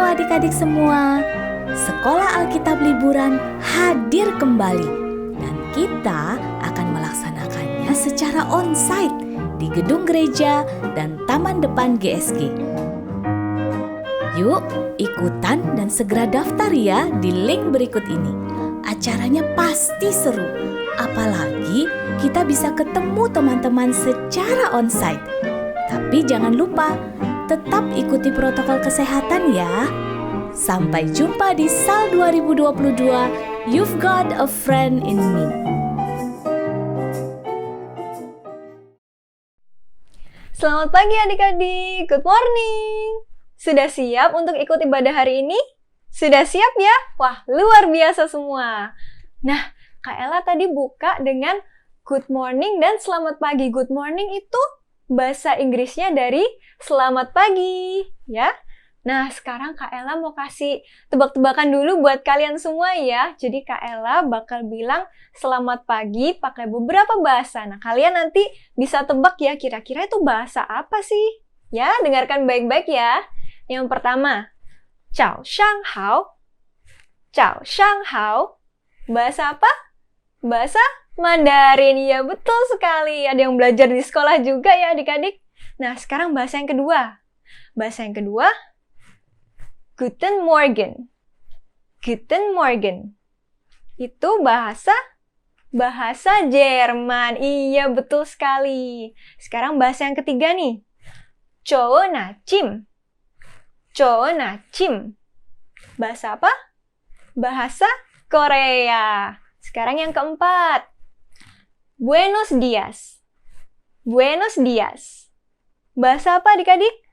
Halo adik-adik semua, Sekolah Alkitab Liburan hadir kembali dan kita akan melaksanakannya secara onsite di gedung gereja dan taman depan GSG. Yuk ikutan dan segera daftar ya di link berikut ini. Acaranya pasti seru, apalagi kita bisa ketemu teman-teman secara onsite. Tapi jangan lupa, tetap ikuti protokol kesehatan ya. Sampai jumpa di SAL 2022, You've Got a Friend in Me. Selamat pagi adik-adik, good morning. Sudah siap untuk ikut ibadah hari ini? Sudah siap ya? Wah, luar biasa semua. Nah, Kak Ella tadi buka dengan good morning dan selamat pagi. Good morning itu bahasa Inggrisnya dari selamat pagi, ya. Nah, sekarang Kak Ella mau kasih tebak-tebakan dulu buat kalian semua ya. Jadi Kak Ella bakal bilang selamat pagi pakai beberapa bahasa. Nah, kalian nanti bisa tebak ya kira-kira itu bahasa apa sih? Ya, dengarkan baik-baik ya. Yang pertama, Ciao Shang Hao. Ciao Shang Hao. Bahasa apa? Bahasa Mandarin. Ya, betul sekali. Ada yang belajar di sekolah juga ya adik-adik. Nah, sekarang bahasa yang kedua. Bahasa yang kedua, Guten Morgen. Guten Morgen. Itu bahasa Jerman. Iya, betul sekali. Sekarang bahasa yang ketiga nih. Chou na chim. Chou na chim. Bahasa apa? Bahasa Korea. Sekarang yang keempat. Buenos dias. Buenos dias. Bahasa apa adik-adik?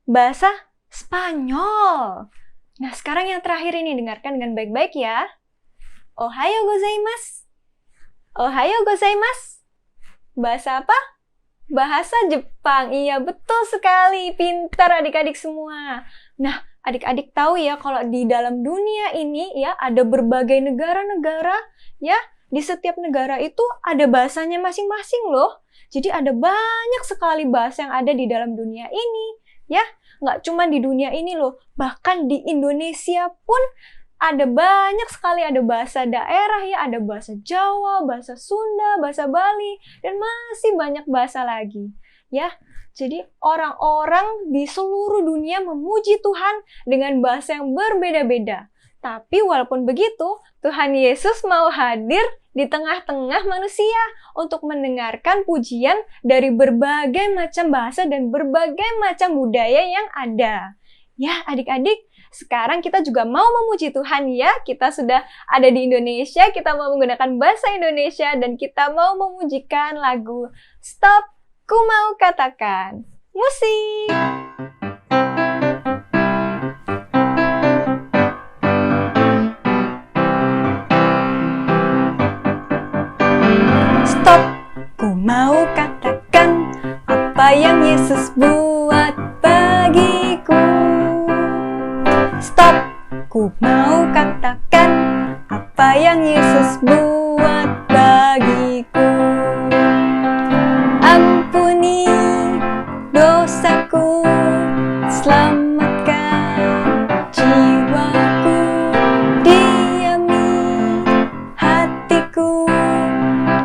Bahasa Spanyol. Nah, sekarang yang terakhir ini dengarkan dengan baik-baik ya. Ohayo gozaimasu. Ohayo gozaimasu. Bahasa apa? Bahasa Jepang. Iya, betul sekali. Pintar adik-adik semua. Nah, adik-adik tahu ya kalau di dalam dunia ini ya ada berbagai negara-negara ya. Di setiap negara itu ada bahasanya masing-masing loh. Jadi ada banyak sekali bahasa yang ada di dalam dunia ini ya. Nggak cuma di dunia ini loh, bahkan di Indonesia pun ada banyak sekali, ada bahasa daerah ya, ada bahasa Jawa, bahasa Sunda, bahasa Bali, dan masih banyak bahasa lagi ya. Jadi orang-orang di seluruh dunia memuji Tuhan dengan bahasa yang berbeda-beda. Tapi walaupun begitu, Tuhan Yesus mau hadir di tengah-tengah manusia untuk mendengarkan pujian dari berbagai macam bahasa dan berbagai macam budaya yang ada. Ya, adik-adik, sekarang kita juga mau memuji Tuhan ya. Kita sudah ada di Indonesia, kita mau menggunakan bahasa Indonesia dan kita mau memujikan lagu Stop, Ku Mau Katakan. Musik! Stop, ku mau katakan apa yang Yesus buat bagiku. Stop, ku mau katakan apa yang Yesus buat bagiku. Ampuni dosaku, selamatkan jiwaku, diami hatiku,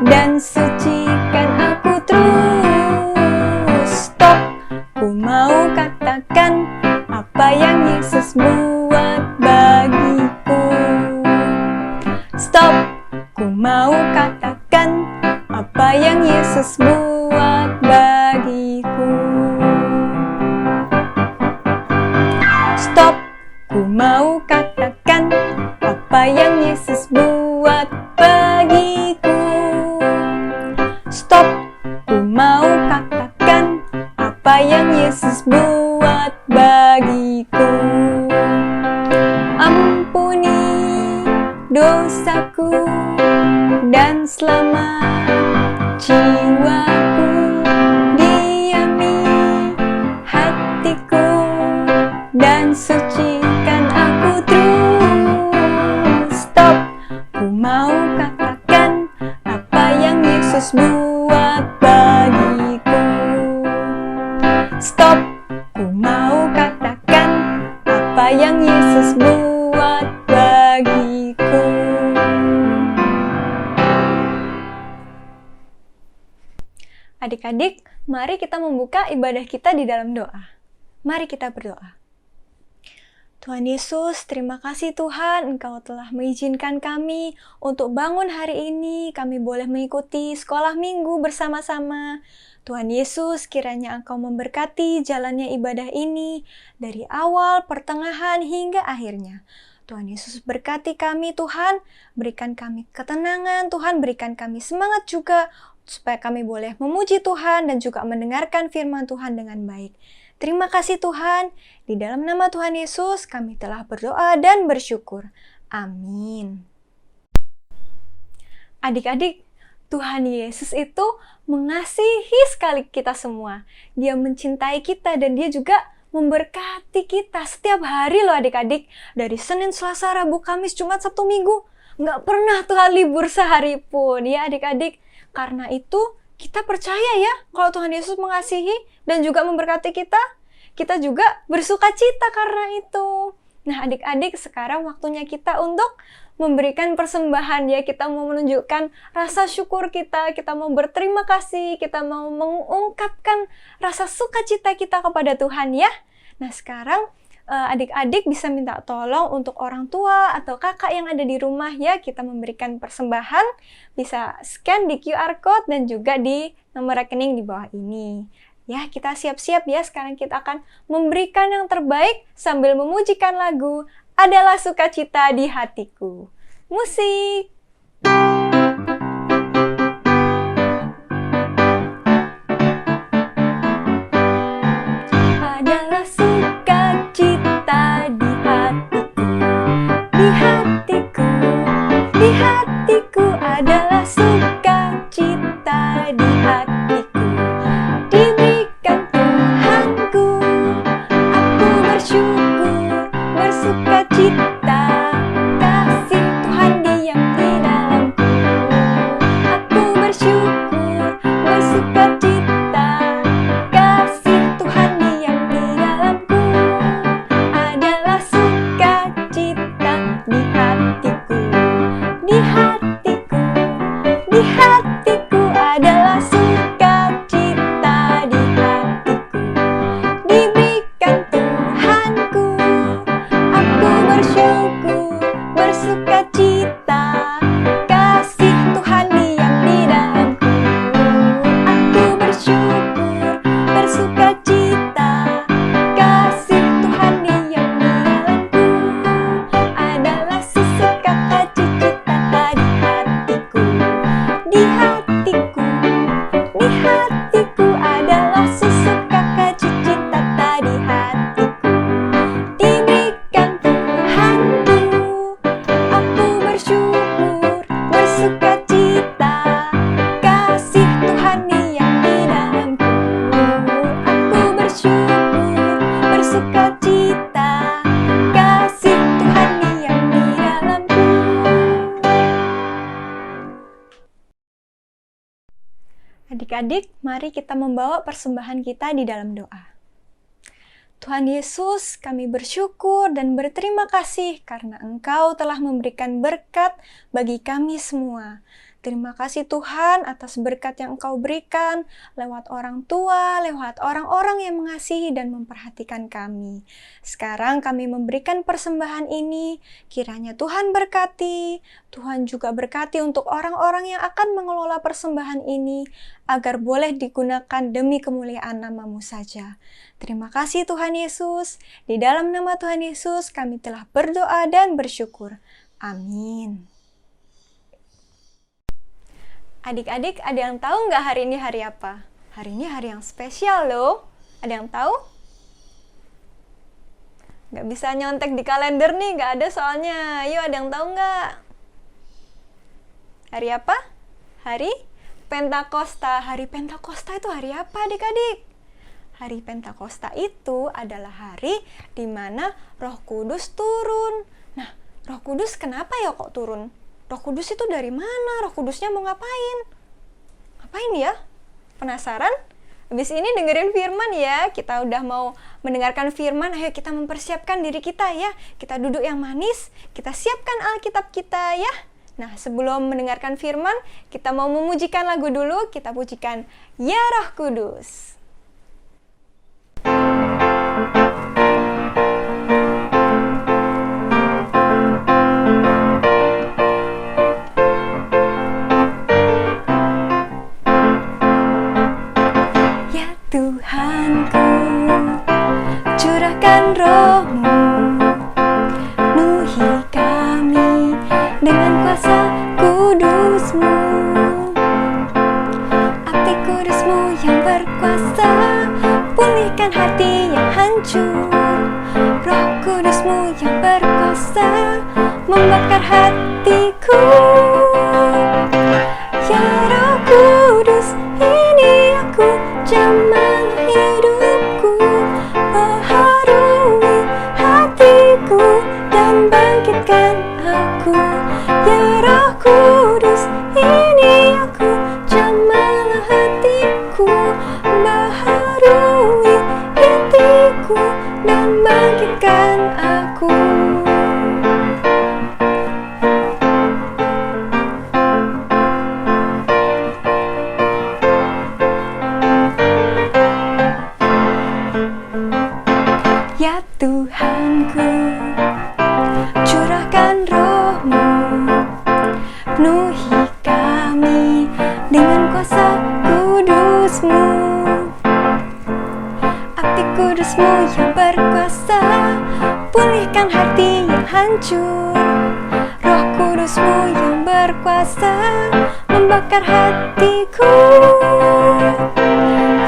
dan sucikan aku terus. Stop, ku mau katakan apa yang Yesus buat bagiku. Stop, ku mau katakan apa yang Yesus buat bagiku. Stop, ku mau katakan apa yang Yesus buat bagiku. Stop, ku mau katakan apa yang Yesus buat bagiku. Ampuni dosaku dan selamat jiwaku, diami hatiku, dan sucikan aku terus. Stop, ku mau katakan apa yang Yesus buat bagiku. Stop, ku mau katakan apa yang Adik-adik, mari kita membuka ibadah kita di dalam doa. Mari kita berdoa. Tuhan Yesus, terima kasih Tuhan, Engkau telah mengizinkan kami untuk bangun hari ini. Kami boleh mengikuti sekolah minggu bersama-sama. Tuhan Yesus, kiranya Engkau memberkati jalannya ibadah ini dari awal, pertengahan, hingga akhirnya. Tuhan Yesus berkati kami Tuhan, berikan kami ketenangan Tuhan, berikan kami semangat juga supaya kami boleh memuji Tuhan dan juga mendengarkan firman Tuhan dengan baik. Terima kasih Tuhan, di dalam nama Tuhan Yesus kami telah berdoa dan bersyukur. Amin. Adik-adik, Tuhan Yesus itu mengasihi sekali kita semua. Dia mencintai kita dan dia juga memberkati kita setiap hari loh adik-adik. Dari Senin, Selasa, Rabu, Kamis, Jumat, Sabtu, Minggu. Nggak pernah Tuhan libur sehari pun ya adik-adik. Karena itu kita percaya ya kalau Tuhan Yesus mengasihi dan juga memberkati kita. Kita juga bersuka cita karena itu. Nah adik-adik sekarang waktunya kita untuk memberikan persembahan ya. Kita mau menunjukkan rasa syukur kita mau berterima kasih, kita mau mengungkapkan rasa sukacita kita kepada Tuhan ya. Nah sekarang adik-adik bisa minta tolong untuk orang tua atau kakak yang ada di rumah ya. Kita memberikan persembahan, bisa scan di QR code dan juga di nomor rekening di bawah ini. Ya, kita siap-siap ya. Sekarang kita akan memberikan yang terbaik sambil memujikan lagu Adalah Sukacita di Hatiku. Musik! Adalah sukacita di hatiku, di hatiku, di hatiku adalah sukacita di hatiku. Diberikan Tuhanku, aku bersyukur, bersukacita, kasih Tuhan diam di dalamku. Aku bersyukur, bersukacita, kasih Tuhan diam di dalamku. Adalah sukacita di hatiku, di hatiku, di hatiku adalah sukacita di hatiku. Diberikan Tuhanku, aku bersyukur, bersukacita, kasih Tuhan diam di dalamku. Aku bersyukur, bersukacita, kasih Tuhan diam di dalamku. Adalah sukacita di hatiku, di hatiku, di hatiku adalah sukacita di hatiku. Diberikan Tuhanku, aku bersyukur, bersukacita, kasih Tuhan diam di dalamku. Aku bersyukur, bersukacita, kasih Tuhan diam di dalamku. Adik-adik, mari kita membawa persembahan kita di dalam doa. Tuhan Yesus, kami bersyukur dan berterima kasih karena Engkau telah memberikan berkat bagi kami semua. Terima kasih Tuhan atas berkat yang Engkau berikan lewat orang tua, lewat orang-orang yang mengasihi dan memperhatikan kami. Sekarang kami memberikan persembahan ini, kiranya Tuhan berkati. Tuhan juga berkati untuk orang-orang yang akan mengelola persembahan ini, agar boleh digunakan demi kemuliaan nama-Mu saja. Terima kasih Tuhan Yesus. Di dalam nama Tuhan Yesus kami telah berdoa dan bersyukur. Amin. Adik-adik, ada yang tahu nggak hari ini hari apa? Hari ini hari yang spesial loh. Ada yang tahu? Nggak bisa nyontek di kalender nih, nggak ada soalnya. Yuk, ada yang tahu nggak? Hari apa? Hari Pentakosta. Hari Pentakosta itu hari apa adik-adik? Hari Pentakosta itu adalah hari di mana Roh Kudus turun. Nah, Roh Kudus kenapa ya kok turun? Roh Kudus itu dari mana? Roh Kudusnya mau ngapain? Ngapain ya? Penasaran? Habis ini dengerin firman ya. Kita udah mau mendengarkan firman. Ayo kita mempersiapkan diri kita ya. Kita duduk yang manis. Kita siapkan Alkitab kita ya. Nah, sebelum mendengarkan firman, kita mau memujikan lagu dulu. Kita pujikan Ya Roh Kudus. Ya Tuhanku, curahkan Roh-Mu, penuhi kami dengan kuasa kudus-Mu. Api kudus-Mu yang berkuasa, pulihkan hati yang hancur. Roh kudus-Mu yang berkuasa, membakar hatiku. Ya Roh Kudus, ini aku, jamah hidupku, baharui hatiku dan bangkitkan aku. Ya Roh Kudus, ini aku, jamah hatiku, baharui hatiku dan bangkitkan aku. Ya Tuhanku, curahkan Roh-Mu, penuhi kami dengan kuasa kudus-Mu. Api kudus-Mu yang berkuasa, pulihkan hati yang hancur. Roh kudus-Mu yang berkuasa, membakar hatiku.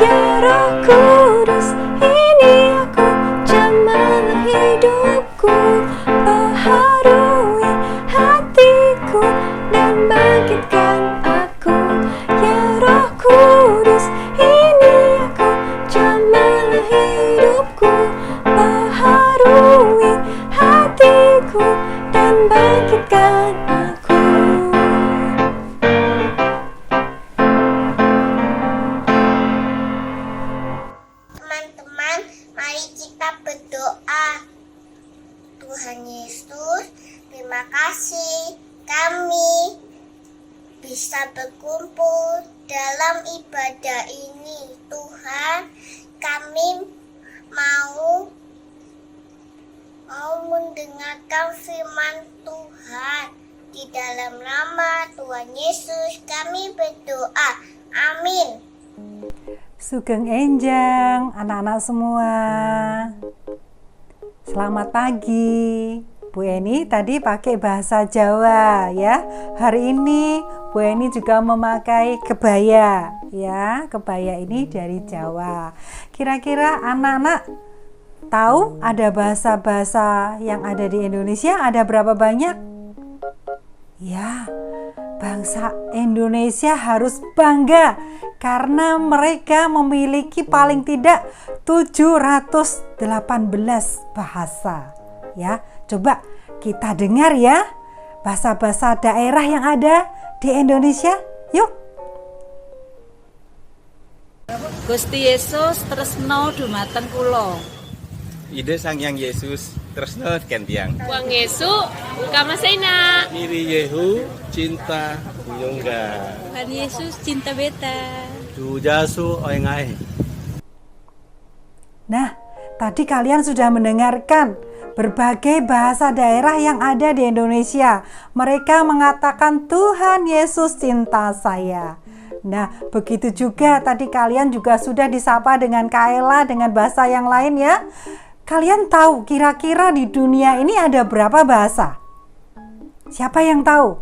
Ya Roh Kudus, ini aku, jamah hidupku, baharui hatiku dan bangkitkan aku. Ya Roh Kudus, ini aku, jamah hidupku, baharui hatiku dan bangkitkan aku. Teman-teman, mari kita berdoa. Tuhan Yesus, terima kasih kami bisa berkumpul dalam ibadah ini. Tuhan, kami mau mendengarkan firman Tuhan. Di dalam nama Tuhan Yesus kami berdoa. Amin. Sugeng Enjang, anak-anak semua. Selamat pagi. Bu Eni tadi pakai bahasa Jawa ya. Hari ini Bu Eni juga memakai kebaya ya. Kebaya ini dari Jawa. Kira-kira anak-anak tahu ada bahasa-bahasa yang ada di Indonesia ada berapa banyak? Ya, bangsa Indonesia harus bangga karena mereka memiliki paling tidak 718 bahasa. Ya, coba kita dengar ya bahasa-bahasa daerah yang ada di Indonesia. Yuk. Gusti Yesus tresno dumateng kula. Ide Sang Hyang Yesus tresno kentiang. Wang Yesu kamasena. Iri Yehu cinta nyungga. Tuhan Yesus cinta beta. Dujasu oengae. Nah, tadi kalian sudah mendengarkan berbagai bahasa daerah yang ada di Indonesia. Mereka mengatakan Tuhan Yesus cinta saya. Nah, begitu juga tadi kalian juga sudah disapa dengan Kaela dengan bahasa yang lain ya. Kalian tahu kira-kira di dunia ini ada berapa bahasa? Siapa yang tahu?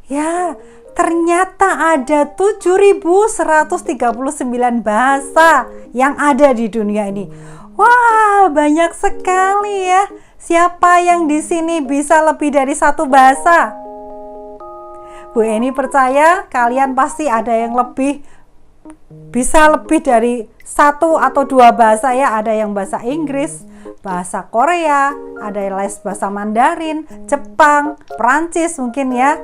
Ya, ternyata ada 7.139 bahasa yang ada di dunia ini. Wah, banyak sekali ya. Siapa yang di sini bisa lebih dari satu bahasa? Bu Eni percaya kalian pasti ada yang bisa lebih dari satu atau dua bahasa ya. Ada yang bahasa Inggris, bahasa Korea, ada yang les bahasa Mandarin, Jepang, Perancis mungkin ya.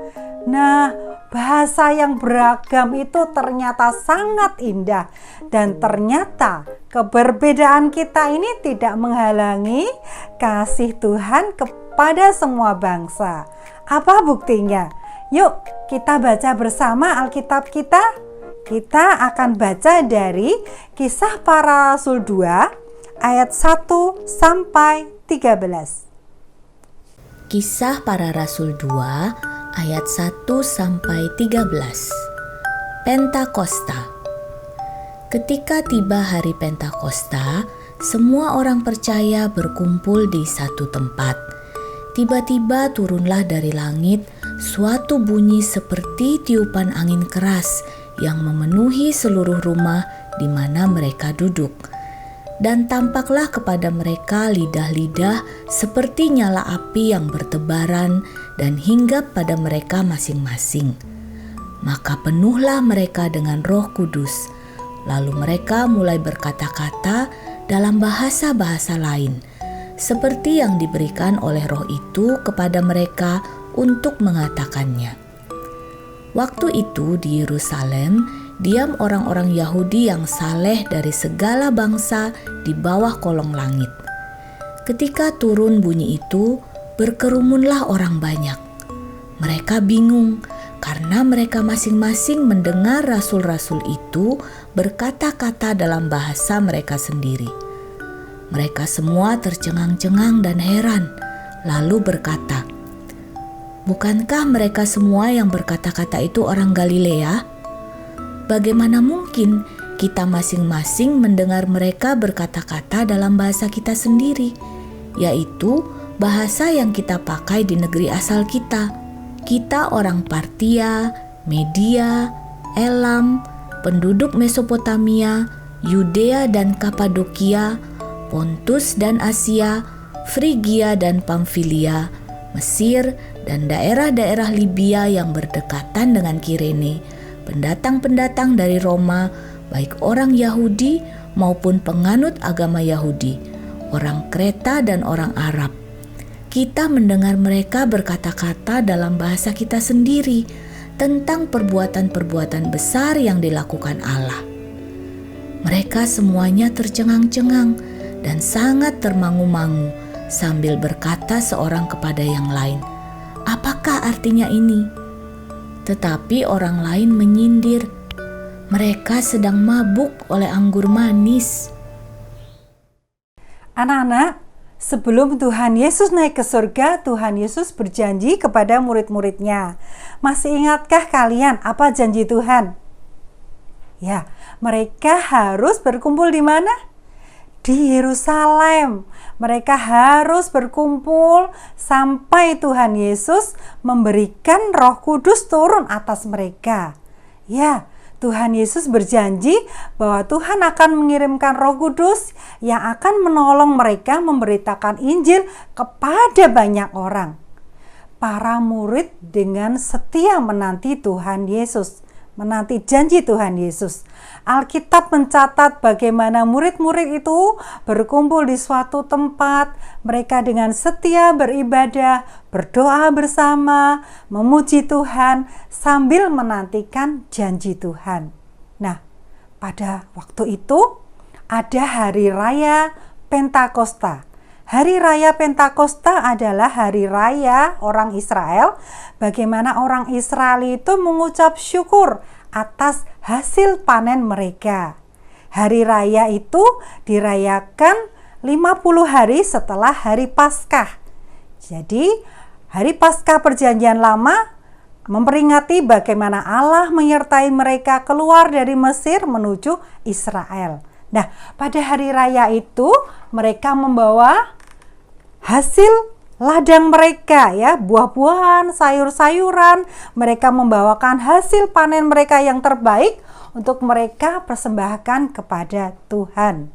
Nah, bahasa yang beragam itu ternyata sangat indah. Dan ternyata keberbedaan kita ini tidak menghalangi kasih Tuhan kepada semua bangsa. Apa buktinya? Yuk kita baca bersama Alkitab kita. Kita akan baca dari Kisah Para Rasul 2 ayat 1 sampai 13. Kisah Para Rasul 2 ayat 1 sampai 13. Pentakosta. Ketika tiba hari Pentakosta, semua orang percaya berkumpul di satu tempat. Tiba-tiba turunlah dari langit suatu bunyi seperti tiupan angin keras yang memenuhi seluruh rumah di mana mereka duduk. Dan tampaklah kepada mereka lidah-lidah seperti nyala api yang bertebaran dan hinggap pada mereka masing-masing. Maka penuhlah mereka dengan Roh Kudus. Lalu mereka mulai berkata-kata dalam bahasa-bahasa lain, seperti yang diberikan oleh Roh itu kepada mereka untuk mengatakannya. Waktu itu di Yerusalem, diam orang-orang Yahudi yang saleh dari segala bangsa di bawah kolong langit. Ketika turun bunyi itu, berkerumunlah orang banyak. Mereka bingung karena mereka masing-masing mendengar rasul-rasul itu berkata-kata dalam bahasa mereka sendiri. Mereka semua tercengang-cengang dan heran, lalu berkata, "Bukankah mereka semua yang berkata-kata itu orang Galilea? Bagaimana mungkin kita masing-masing mendengar mereka berkata-kata dalam bahasa kita sendiri, yaitu bahasa yang kita pakai di negeri asal kita? Kita orang Partia, Media, Elam, penduduk Mesopotamia, Yudea dan Kapadokia, Pontus dan Asia, Frigia dan Pamfilia, Mesir dan daerah-daerah Libya yang berdekatan dengan Kirene, pendatang-pendatang dari Roma, baik orang Yahudi maupun penganut agama Yahudi, orang Kreta dan orang Arab. Kita mendengar mereka berkata-kata dalam bahasa kita sendiri tentang perbuatan-perbuatan besar yang dilakukan Allah." Mereka semuanya tercengang-cengang dan sangat termangu-mangu sambil berkata seorang kepada yang lain, "Apakah artinya ini?" Tetapi orang lain menyindir, "Mereka sedang mabuk oleh anggur manis." Anak-anak, sebelum Tuhan Yesus naik ke surga, Tuhan Yesus berjanji kepada murid-muridnya. Masih ingatkah kalian apa janji Tuhan? Ya, mereka harus berkumpul di mana? Di Yerusalem. Mereka harus berkumpul sampai Tuhan Yesus memberikan Roh Kudus turun atas mereka. Ya, Tuhan Yesus berjanji bahwa Tuhan akan mengirimkan Roh Kudus yang akan menolong mereka memberitakan Injil kepada banyak orang. Para murid dengan setia menanti Tuhan Yesus, menanti janji Tuhan Yesus. Alkitab mencatat bagaimana murid-murid itu berkumpul di suatu tempat, mereka dengan setia beribadah, berdoa bersama, memuji Tuhan sambil menantikan janji Tuhan. Nah, pada waktu itu ada hari raya Pentakosta. Hari raya Pentakosta adalah hari raya orang Israel, bagaimana orang Israel itu mengucap syukur atas hasil panen mereka. Hari raya itu dirayakan 50 hari setelah hari Paskah. Jadi, hari Paskah Perjanjian Lama memperingati bagaimana Allah menyertai mereka keluar dari Mesir menuju Israel. Nah, pada hari raya itu mereka membawa hasil ladang mereka, ya, buah-buahan, sayur-sayuran. Mereka membawakan hasil panen mereka yang terbaik untuk mereka persembahkan kepada Tuhan.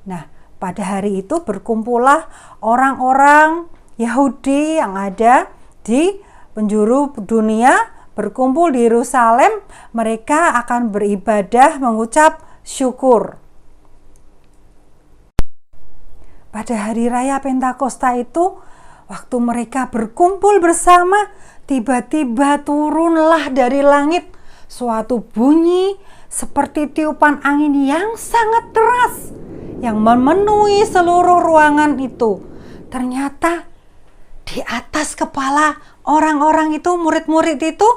Nah, pada hari itu berkumpullah orang-orang Yahudi yang ada di penjuru dunia, berkumpul di Yerusalem. Mereka akan beribadah mengucap syukur. Pada hari raya Pentakosta itu, waktu mereka berkumpul bersama, tiba-tiba turunlah dari langit suatu bunyi seperti tiupan angin yang sangat deras yang memenuhi seluruh ruangan itu. Ternyata di atas kepala orang-orang itu, murid-murid itu,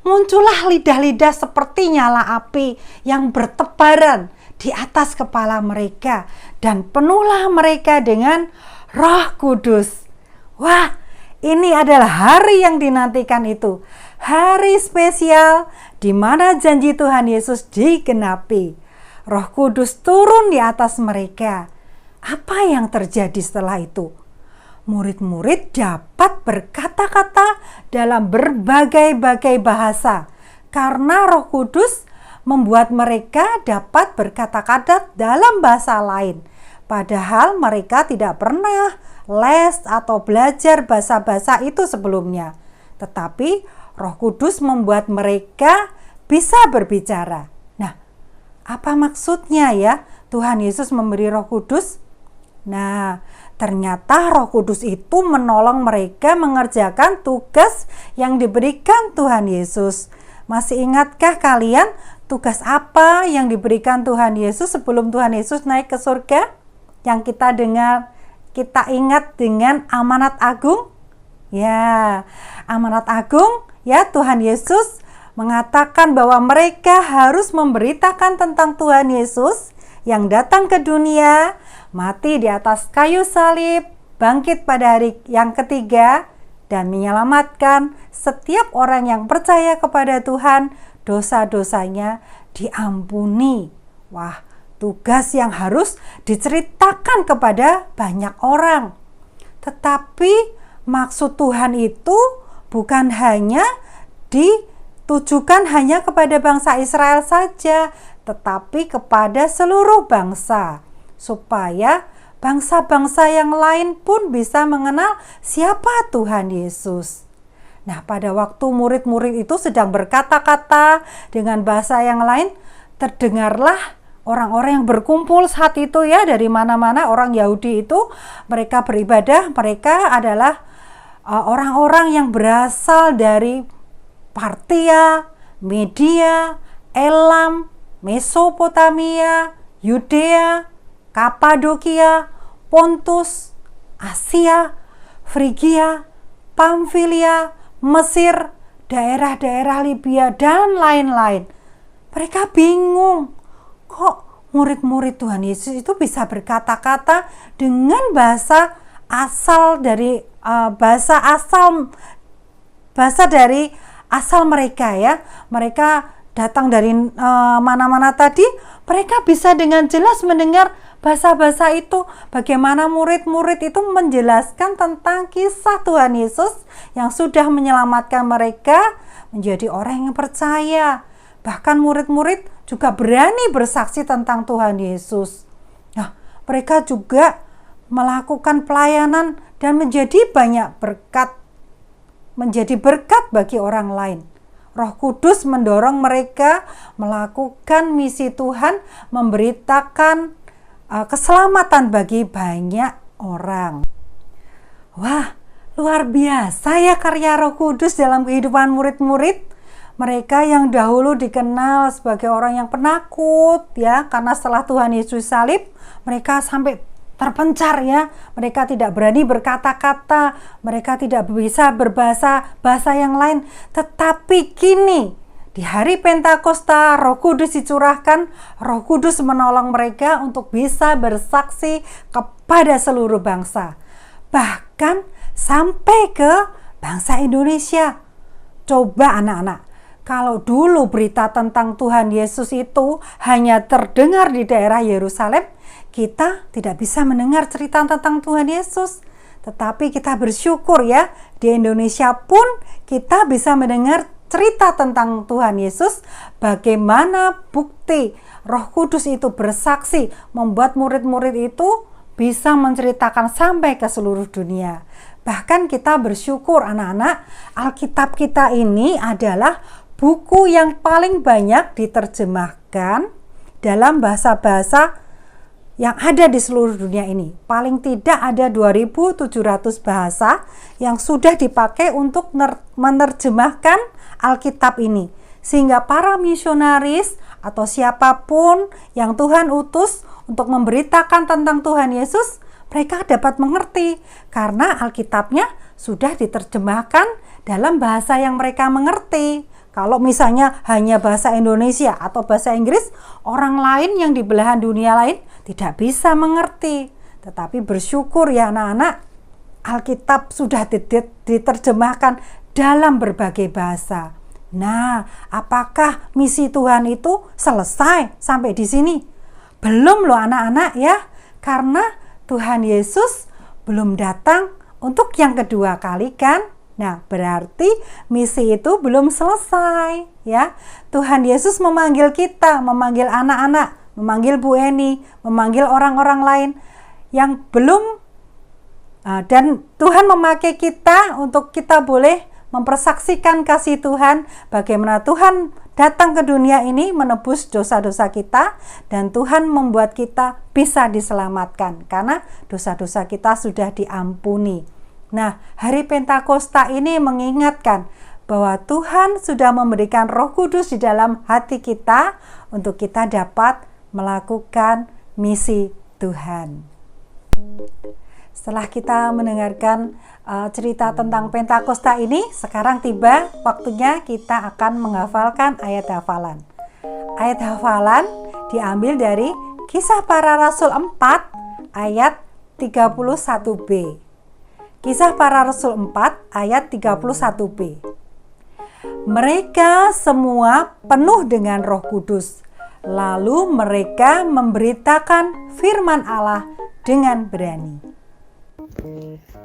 muncullah lidah-lidah seperti nyala api yang bertebaran di atas kepala mereka, dan penuhlah mereka dengan Roh Kudus. Wah, ini adalah hari yang dinantikan itu, hari spesial di mana janji Tuhan Yesus digenapi. Roh Kudus turun di atas mereka. Apa yang terjadi setelah itu? Murid-murid dapat berkata-kata dalam berbagai-bagai bahasa karena Roh Kudus membuat mereka dapat berkata-kata dalam bahasa lain. Padahal mereka tidak pernah les atau belajar bahasa-bahasa itu sebelumnya. Tetapi Roh Kudus membuat mereka bisa berbicara. Nah, apa maksudnya ya Tuhan Yesus memberi Roh Kudus? Nah, ternyata Roh Kudus itu menolong mereka mengerjakan tugas yang diberikan Tuhan Yesus. Masih ingatkah kalian tugas apa yang diberikan Tuhan Yesus sebelum Tuhan Yesus naik ke surga? Yang kita dengar, kita ingat dengan amanat agung? Ya, amanat agung ya, Tuhan Yesus mengatakan bahwa mereka harus memberitakan tentang Tuhan Yesus yang datang ke dunia, mati di atas kayu salib, bangkit pada hari yang ketiga, dan menyelamatkan setiap orang yang percaya kepada Tuhan, dosa-dosanya diampuni. Wah, tugas yang harus diceritakan kepada banyak orang. Tetapi maksud Tuhan itu bukan hanya ditujukan hanya kepada bangsa Israel saja, tetapi kepada seluruh bangsa, supaya bangsa-bangsa yang lain pun bisa mengenal siapa Tuhan Yesus. Nah, pada waktu murid-murid itu sedang berkata-kata dengan bahasa yang lain, terdengarlah orang-orang yang berkumpul saat itu ya, dari mana-mana orang Yahudi itu, mereka beribadah, mereka adalah orang-orang yang berasal dari Partia, Media, Elam, Mesopotamia, Yudea, Kapadokia, Pontus, Asia, Frigia, Pamfilia, Mesir, daerah-daerah Libya, dan lain-lain. Mereka bingung, kok murid-murid Tuhan Yesus itu bisa berkata-kata dengan bahasa dari asal mereka ya. Mereka datang dari mana-mana tadi, mereka bisa dengan jelas mendengar bahasa-bahasa itu. Bagaimana murid-murid itu menjelaskan tentang kisah Tuhan Yesus yang sudah menyelamatkan mereka menjadi orang yang percaya. Bahkan murid-murid juga berani bersaksi tentang Tuhan Yesus. Nah, mereka juga melakukan pelayanan dan menjadi berkat bagi orang lain. Roh Kudus mendorong mereka melakukan misi Tuhan, memberitakan keselamatan bagi banyak orang. Wah, luar biasa ya karya Roh Kudus dalam kehidupan murid-murid. Mereka yang dahulu dikenal sebagai orang yang penakut ya, karena setelah Tuhan Yesus salib, mereka sampai terpencar ya. Mereka tidak berani berkata-kata, mereka tidak bisa berbahasa yang lain. Tetapi kini di hari Pentakosta, Roh Kudus dicurahkan. Roh Kudus menolong mereka untuk bisa bersaksi kepada seluruh bangsa, bahkan sampai ke bangsa Indonesia. Coba anak-anak, kalau dulu berita tentang Tuhan Yesus itu hanya terdengar di daerah Yerusalem, kita tidak bisa mendengar cerita tentang Tuhan Yesus. Tetapi kita bersyukur ya, di Indonesia pun kita bisa mendengar cerita tentang Tuhan Yesus, bagaimana bukti Roh Kudus itu bersaksi membuat murid-murid itu bisa menceritakan sampai ke seluruh dunia. Bahkan kita bersyukur anak-anak, Alkitab kita ini adalah buku yang paling banyak diterjemahkan dalam bahasa-bahasa yang ada di seluruh dunia ini. Paling tidak ada 2.700 bahasa yang sudah dipakai untuk menerjemahkan Alkitab ini. Sehingga para misionaris atau siapapun yang Tuhan utus untuk memberitakan tentang Tuhan Yesus, mereka dapat mengerti karena Alkitabnya sudah diterjemahkan dalam bahasa yang mereka mengerti. Kalau misalnya hanya bahasa Indonesia atau bahasa Inggris, orang lain yang di belahan dunia lain tidak bisa mengerti. Tetapi bersyukur ya anak-anak, Alkitab sudah diterjemahkan dalam berbagai bahasa. Nah, apakah misi Tuhan itu selesai sampai di sini? Belum loh anak-anak ya, karena Tuhan Yesus belum datang untuk yang kedua kali kan? Nah, berarti misi itu belum selesai ya. Tuhan Yesus memanggil kita, memanggil anak-anak, memanggil Bu Eni, memanggil orang-orang lain yang belum, dan Tuhan memakai kita untuk kita boleh mempersaksikan kasih Tuhan, bagaimana Tuhan datang ke dunia ini menebus dosa-dosa kita, dan Tuhan membuat kita bisa diselamatkan karena dosa-dosa kita sudah diampuni. Nah, hari Pentakosta ini mengingatkan bahwa Tuhan sudah memberikan Roh Kudus di dalam hati kita untuk kita dapat melakukan misi Tuhan. Setelah kita mendengarkan cerita tentang Pentakosta ini, sekarang tiba waktunya kita akan menghafalkan ayat hafalan. Ayat hafalan diambil dari Kisah Para Rasul 4 ayat 31b. Kisah Para Rasul 4 ayat 31b. Mereka semua penuh dengan Roh Kudus, lalu mereka memberitakan firman Allah dengan berani.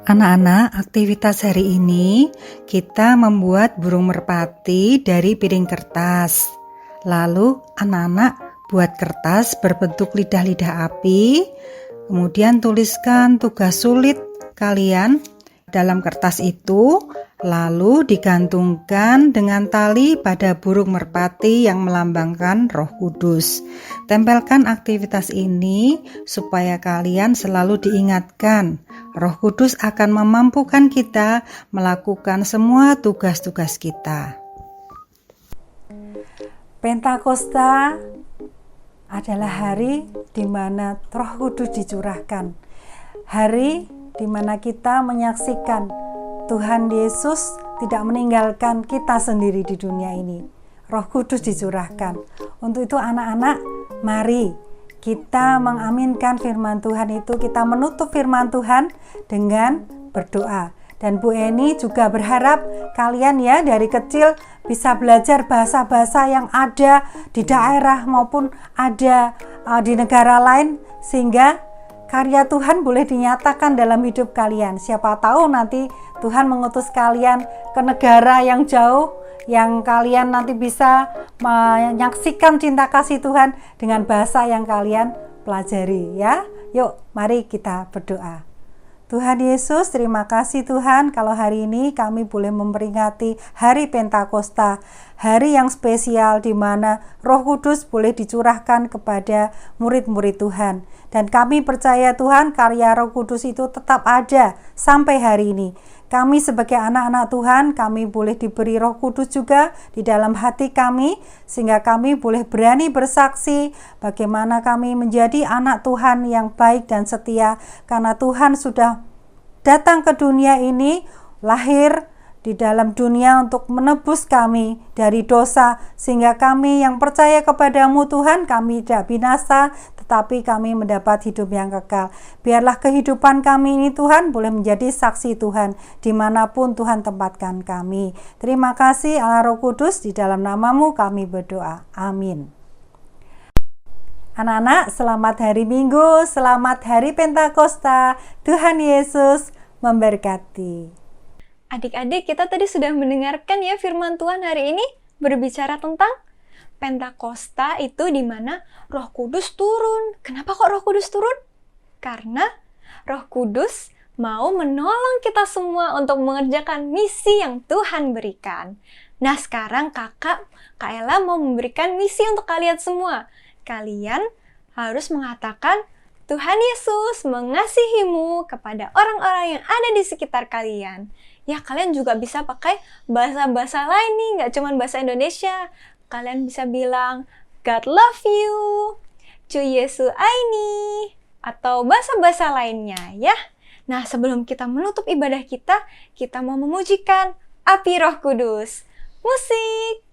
Anak-anak, aktivitas hari ini kita membuat burung merpati dari piring kertas. Lalu anak-anak buat kertas berbentuk lidah-lidah api, kemudian tuliskan tugas sulit kalian dalam kertas itu, lalu digantungkan dengan tali pada burung merpati yang melambangkan Roh Kudus. Tempelkan aktivitas ini supaya kalian selalu diingatkan, Roh Kudus akan memampukan kita melakukan semua tugas-tugas kita. Pentakosta adalah hari di mana Roh Kudus dicurahkan. Hari di mana kita menyaksikan Tuhan Yesus tidak meninggalkan kita sendiri di dunia ini. Roh Kudus dicurahkan. Untuk itu anak-anak, mari kita mengaminkan firman Tuhan itu, kita menutup firman Tuhan dengan berdoa. Dan Bu Eni juga berharap kalian ya dari kecil bisa belajar bahasa-bahasa yang ada di daerah maupun ada di negara lain, sehingga karya Tuhan boleh dinyatakan dalam hidup kalian. Siapa tahu nanti Tuhan mengutus kalian ke negara yang jauh, yang kalian nanti bisa menyaksikan cinta kasih Tuhan dengan bahasa yang kalian pelajari ya. Yuk, mari kita berdoa. Tuhan Yesus, terima kasih Tuhan kalau hari ini kami boleh memperingati hari Pentakosta, hari yang spesial di mana Roh Kudus boleh dicurahkan kepada murid-murid Tuhan. Dan kami percaya Tuhan, karya Roh Kudus itu tetap ada sampai hari ini. Kami sebagai anak-anak Tuhan, kami boleh diberi Roh Kudus juga di dalam hati kami, sehingga kami boleh berani bersaksi bagaimana kami menjadi anak Tuhan yang baik dan setia, karena Tuhan sudah datang ke dunia ini, lahir di dalam dunia untuk menebus kami dari dosa, sehingga kami yang percaya kepadamu Tuhan, kami tidak binasa, tetapi kami mendapat hidup yang kekal. Biarlah kehidupan kami ini Tuhan boleh menjadi saksi Tuhan dimanapun Tuhan tempatkan kami. Terima kasih Allah Roh Kudus, di dalam namamu kami berdoa. Amin. Anak-anak, selamat hari Minggu, selamat hari Pentakosta. Tuhan Yesus memberkati. Adik-adik, kita tadi sudah mendengarkan ya firman Tuhan hari ini berbicara tentang Pentakosta itu di mana Roh Kudus turun. Kenapa kok Roh Kudus turun? Karena Roh Kudus mau menolong kita semua untuk mengerjakan misi yang Tuhan berikan. Nah, sekarang Kak Ella mau memberikan misi untuk kalian semua. Kalian harus mengatakan, Tuhan Yesus mengasihimu kepada orang-orang yang ada di sekitar kalian. Ya, kalian juga bisa pakai bahasa-bahasa lain nih, nggak cuma bahasa Indonesia. Kalian bisa bilang, God love you, Chu Yesu aini, atau bahasa-bahasa lainnya ya. Nah, sebelum kita menutup ibadah kita mau memujikan api Roh Kudus. Musik!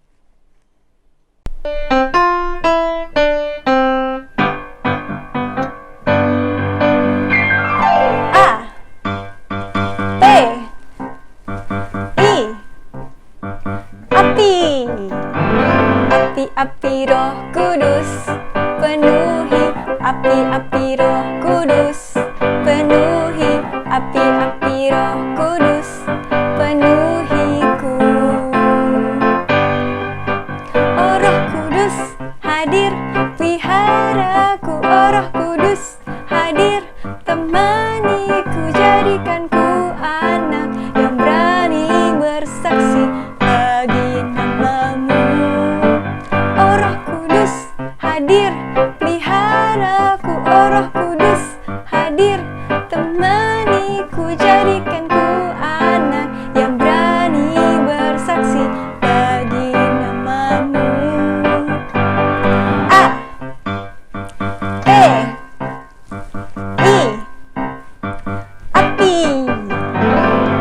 A, P, I, api. Api-api Roh Kudus, penuhi api-api Roh Kudus, penuhi api-api Roh Kudus, penuhiku. Oh Roh Kudus hadir, peliharaku. Oh Roh Kudus hadir, temaniku, jadikanku anak yang berani bersaksi bagi nama-Mu. Oh Roh Kudus hadir, peliharaku. Oh Roh Kudus hadir, temaniku, jadikanku anak yang berani bersaksi bagi nama-Mu. A, P, I, api.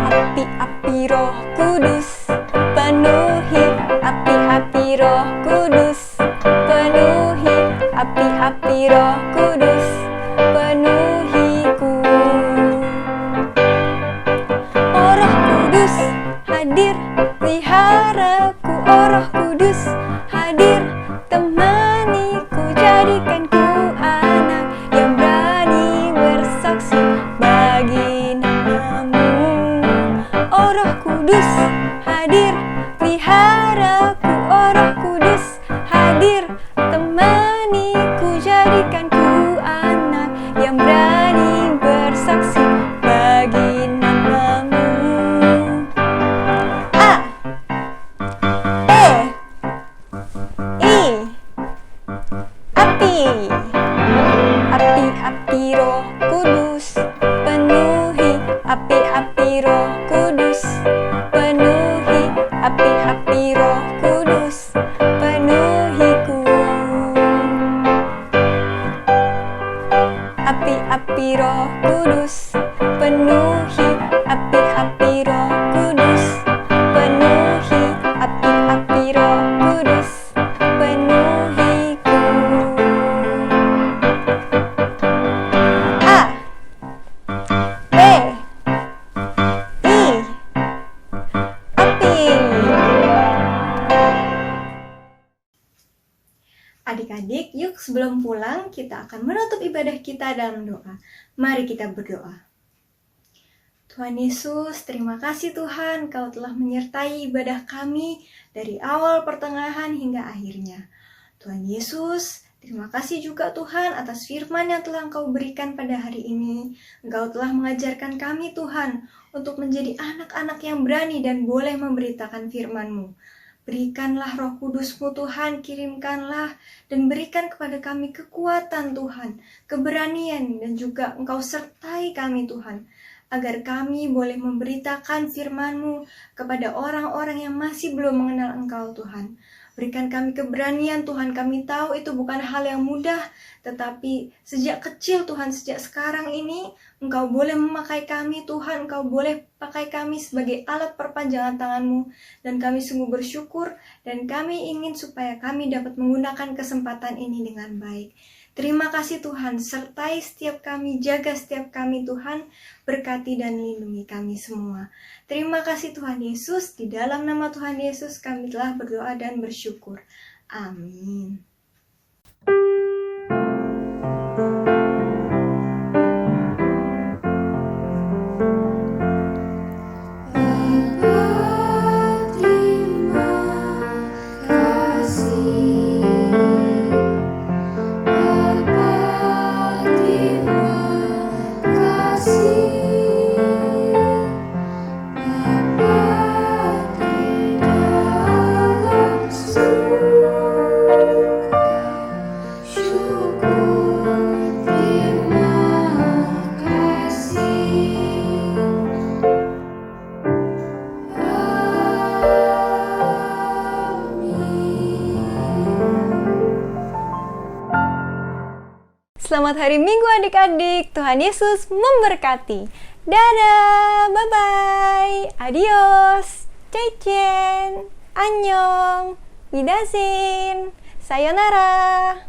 Api-api Roh Kudus, penuhi api-api Roh Kudus, penuhi api-api Roh Kudus, penuhiku. Oh Roh Kudus hadir, peliharaku. Oh Roh Kudus hadir, temaniku, jadikanku anak yang berani bersaksi bagi nama-Mu. Oh Roh Kudus hadir, peliharaku. Oh Roh Kudus hadir, temaniku, jadikanku anak yang berani bersaksi bagi nama-Mu. A, P, I, api. Api-api Roh Kudus, penuhi api-api Roh Kudus, penuhi api-api Roh Kudus, penuhiku. Api-api Roh Kudus, penuhi api-api Roh Kudus, penuhi api-api Roh Kudus, penuhiku. A, P, I, api. Adik-adik, yuk sebelum pulang kita akan menutup ibadah kita dalam doa. Mari kita berdoa. Tuhan Yesus, terima kasih Tuhan, Kau telah menyertai ibadah kami dari awal, pertengahan, hingga akhirnya. Tuhan Yesus, terima kasih juga Tuhan atas firman yang telah Engkau berikan pada hari ini. Engkau telah mengajarkan kami Tuhan untuk menjadi anak-anak yang berani dan boleh memberitakan firman-Mu. Berikanlah Roh Kudus-Mu Tuhan, kirimkanlah dan berikan kepada kami kekuatan Tuhan, keberanian dan juga Engkau sertai kami Tuhan, agar kami boleh memberitakan firman-Mu kepada orang-orang yang masih belum mengenal Engkau Tuhan. Berikan kami keberanian Tuhan, kami tahu itu bukan hal yang mudah, tetapi sejak kecil Tuhan, sejak sekarang ini Engkau boleh memakai kami Tuhan, Engkau boleh pakai kami sebagai alat perpanjangan tangan-Mu, dan kami sungguh bersyukur dan kami ingin supaya kami dapat menggunakan kesempatan ini dengan baik. Terima kasih Tuhan, sertai setiap kami, jaga setiap kami Tuhan, berkati dan lindungi kami semua. Terima kasih Tuhan Yesus, di dalam nama Tuhan Yesus kami telah berdoa dan bersyukur. Amin. Selamat hari Minggu adik-adik, Tuhan Yesus memberkati. Dadah, bye-bye, adios, caichen, annyeong, widasin, sayonara.